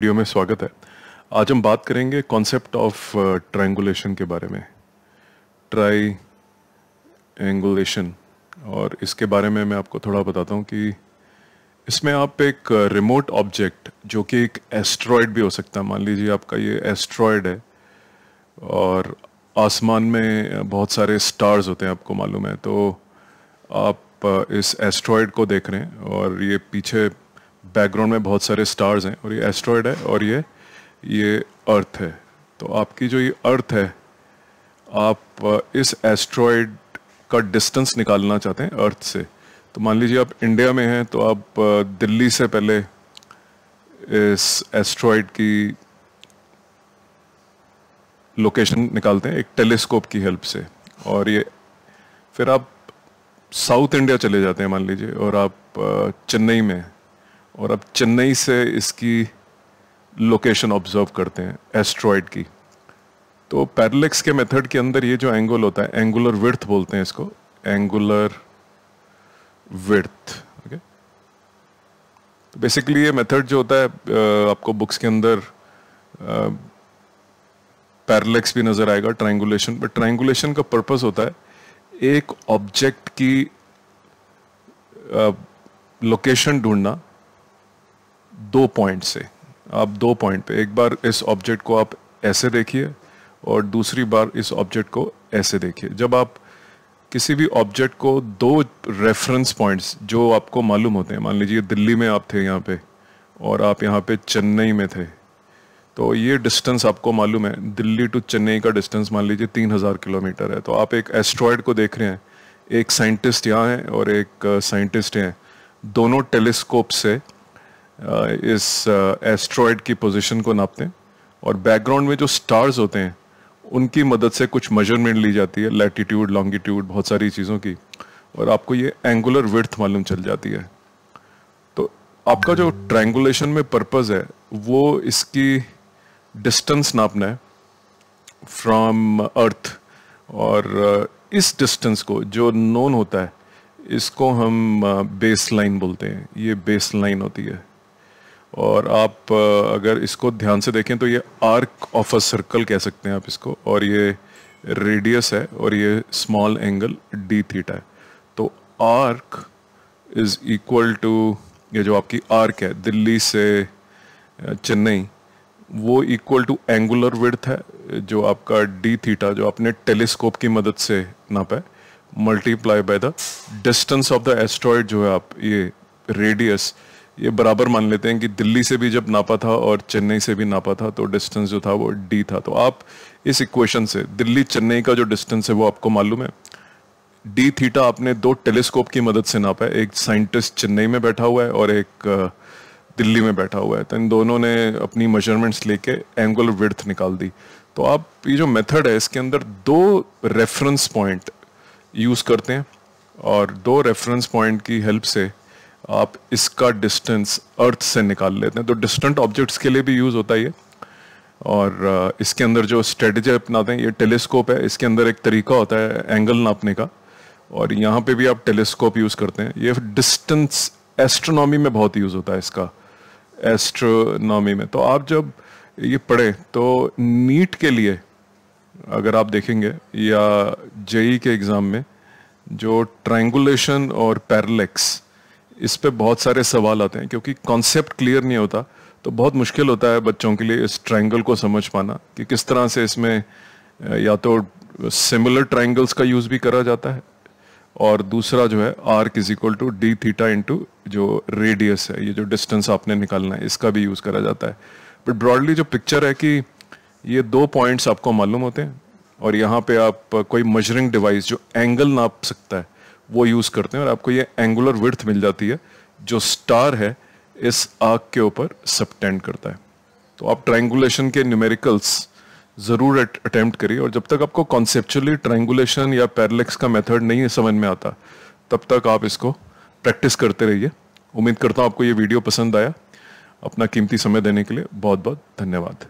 Video में स्वागत है। आज हम बात करेंगे कॉन्सेप्ट ऑफ ट्रायंगुलेशन के बारे में। ट्रायंगुलेशन, और इसके बारे में मैं आपको थोड़ा बताता हूँ कि इसमें आप एक रिमोट ऑब्जेक्ट, जो कि एक एस्ट्रॉयड भी हो सकता है, मान लीजिए आपका ये एस्ट्रॉयड है और आसमान में बहुत सारे स्टार्स होते हैं, आपको मालूम है। तो आप इस एस्ट्रॉयड को देख रहे हैं और ये पीछे बैकग्राउंड में बहुत सारे स्टार्स हैं और ये एस्ट्रॉयड है और ये अर्थ है। तो आपकी जो ये अर्थ है, आप इस एस्ट्रॉयड का डिस्टेंस निकालना चाहते हैं अर्थ से। तो मान लीजिए आप इंडिया में हैं, तो आप दिल्ली से पहले इस एस्ट्रॉयड की लोकेशन निकालते हैं एक टेलीस्कोप की हेल्प से, और ये फिर आप साउथ इंडिया चले जाते हैं मान लीजिए, और आप चेन्नई में, और अब चेन्नई से इसकी लोकेशन ऑब्जर्व करते हैं एस्ट्रॉयड की। तो पैरेलैक्स के मेथड के अंदर ये जो एंगल होता है, एंगुलर विड्थ बोलते हैं इसको, एंगुलर विड्थ। ओके, तो बेसिकली ये मेथड जो होता है, आपको बुक्स के अंदर पैरेलैक्स भी नजर आएगा, ट्रायंगुलेशन। बट ट्रायंगुलेशन का पर्पस होता है एक ऑब्जेक्ट की लोकेशन ढूंढना दो पॉइंट से। आप दो पॉइंट पे, एक बार इस ऑब्जेक्ट को आप ऐसे देखिए और दूसरी बार इस ऑब्जेक्ट को ऐसे देखिए। जब आप किसी भी ऑब्जेक्ट को दो रेफरेंस पॉइंट्स जो आपको मालूम होते हैं, मान लीजिए दिल्ली में आप थे यहाँ पे और आप यहाँ पे चेन्नई में थे, तो ये डिस्टेंस आपको मालूम है, दिल्ली टू चेन्नई का डिस्टेंस मान लीजिए 3000 किलोमीटर है। तो आप एक एस्ट्रॉयड को देख रहे हैं, एक साइंटिस्ट यहाँ है और एक साइंटिस्ट हैं, दोनों टेलीस्कोप से इस एस्ट्रॉयड की पोजीशन को नापते हैं, और बैकग्राउंड में जो स्टार्स होते हैं उनकी मदद से कुछ मेजरमेंट ली जाती है, लैटिट्यूड, लॉन्गिट्यूड, बहुत सारी चीज़ों की, और आपको ये एंगुलर विड्थ मालूम चल जाती है। तो आपका जो ट्रायंगुलेशन में पर्पस है वो इसकी डिस्टेंस नापना है फ्रॉम अर्थ, और इस डिस्टेंस को जो नोन होता है इसको हम बेस लाइन बोलते हैं। ये बेस लाइन होती है, और आप अगर इसको ध्यान से देखें तो ये आर्क ऑफ अ सर्कल कह सकते हैं आप इसको, और ये रेडियस है और ये स्मॉल एंगल डी थीटा है। तो आर्क इज इक्वल टू, ये जो आपकी आर्क है दिल्ली से चेन्नई, वो इक्वल टू एंगुलर विड्थ है जो आपका डी थीटा, जो आपने टेलीस्कोप की मदद से नापा है, multiply by the distance of the asteroid, जो है आप ये रेडियस, ये बराबर मान लेते हैं कि दिल्ली से भी जब नापा था और चेन्नई से भी नापा था तो डिस्टेंस जो था वो डी था। तो आप इस इक्वेशन से दिल्ली चेन्नई का जो डिस्टेंस है वो आपको मालूम है, डी थीटा आपने दो टेलीस्कोप की मदद से नापा है, एक साइंटिस्ट चेन्नई में बैठा हुआ है और एक दिल्ली में बैठा हुआ है। तो इन दोनों ने अपनी मेजरमेंट्स लेके एंगुलर विड्थ निकाल दी। तो आप ये जो मेथड है इसके अंदर दो रेफरेंस पॉइंट यूज करते हैं, और दो रेफरेंस पॉइंट की हेल्प से आप इसका डिस्टेंस अर्थ से निकाल लेते हैं। तो डिस्टेंट ऑब्जेक्ट्स के लिए भी यूज होता है ये, और इसके अंदर जो स्ट्रेटजी अपनाते हैं, ये टेलीस्कोप है, इसके अंदर एक तरीका होता है एंगल नापने का, और यहाँ पे भी आप टेलीस्कोप यूज करते हैं। ये डिस्टेंस एस्ट्रोनॉमी में बहुत यूज होता है इसका, एस्ट्रोनॉमी में। तो आप जब ये पढ़े तो नीट के लिए अगर आप देखेंगे या जेई के एग्जाम में, जो ट्रायंगुलेशन और पैरेलैक्स, इस पे बहुत सारे सवाल आते हैं, क्योंकि कॉन्सेप्ट क्लियर नहीं होता तो बहुत मुश्किल होता है बच्चों के लिए इस ट्रायंगल को समझ पाना कि किस तरह से इसमें या तो सिमिलर ट्रायंगल्स का यूज भी करा जाता है, और दूसरा जो है arc is equal to D theta into जो रेडियस है, ये जो डिस्टेंस आपने निकालना है, इसका भी यूज करा जाता है। बट ब्रॉडली जो पिक्चर है कि ये दो पॉइंट्स आपको मालूम होते हैं, और यहाँ पे आप कोई मेजरिंग डिवाइस जो एंगल नाप सकता है वो यूज करते हैं, और आपको ये एंगुलर विड्थ मिल जाती है जो स्टार है इस आर्क के ऊपर सबटेंड करता है। तो आप ट्रायंगुलेशन के न्यूमेरिकल्स जरूर अटेम्प्ट करिए, और जब तक आपको कॉन्सेप्चुअली ट्रायंगुलेशन या पैरेलैक्स का मेथड नहीं समझ में आता तब तक आप इसको प्रैक्टिस करते रहिए। उम्मीद करता हूँ आपको ये वीडियो पसंद आया। अपना कीमती समय देने के लिए बहुत बहुत धन्यवाद।